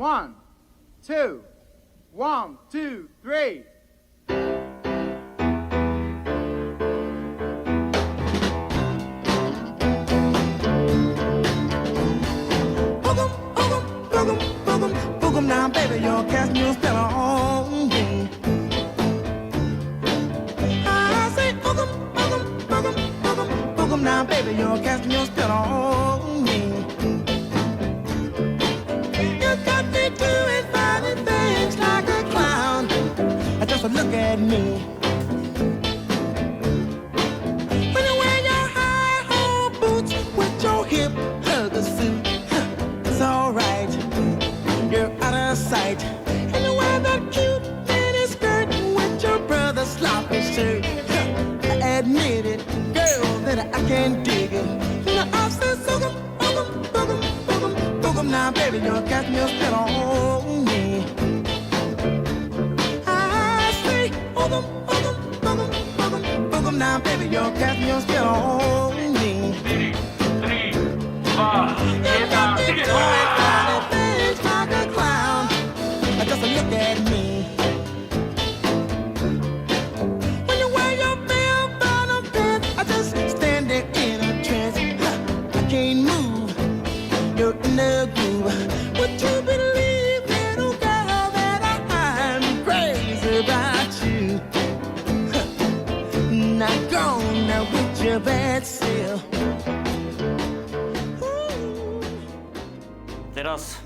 1, 2, 1, 2, 3. Boogum now, baby, you're casting your spell on me. I say boogum now, baby, you're casting your spell on me. You got me doing funny things like a clown. Just look at me. When you wear your high-hole boots with your hip hugger suit, it's alright. You're out of sight. And you wear that cute mini skirt with your brother's sloppy shirt. I admit it, girl, that I can't dig it. Now I say boogum now, baby, you're casting your spell on me. I say boogum now, baby, you're casting your spell on me. 4, 3, 2, 1, just look at me. When you wear your bell-bottom pants, I just stand there in a trance. I can't move, you're in the groove. Would you believe, little girl, that I'm crazy about you? Now go now with your bad self. Teraz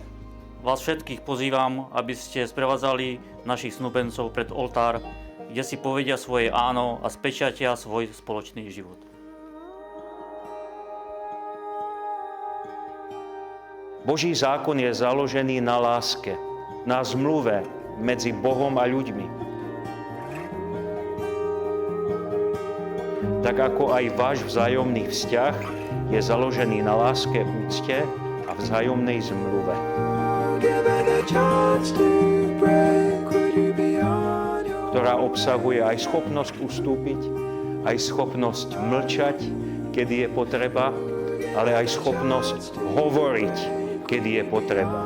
vás všetkých pozývam, aby ste sprevádzali našich snúbencov pred oltár, kde si povedia svoje áno a spečatia svoj spoločný život. Boží zákon je založený na láske, na zmluve medzi Bohom a ľuďmi. Tak ako aj váš vzájomný vzťah je založený na láske, úcte a vzájomnej zmluve. Ktorá obsahuje aj schopnosť ustúpiť, aj schopnosť mlčať, kedy je potreba, ale aj schopnosť hovoriť, kedy je potreba.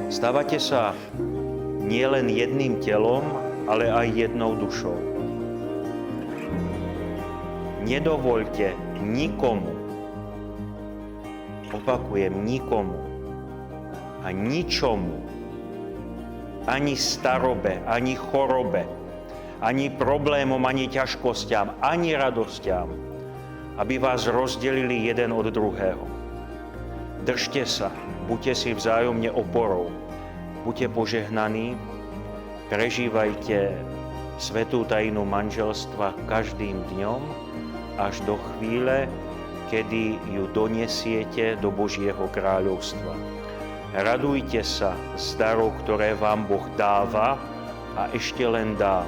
Stávate sa nielen jedným telom, ale aj jednou dušou. Nedovoľte nikomu, opakujem, nikomu a ničomu, ani starobe, ani chorobe, ani problémom, ani ťažkostiam, ani radostiam, aby vás rozdelili jeden od druhého. Držte sa, buďte si vzájomne oporou, buďte požehnaní, prežívajte svätú tajinu manželstva každým dňom až do chvíle, kedy ju donesiete do Božieho kráľovstva. Radujte sa z darov, ktoré vám Boh dáva a ešte len dá.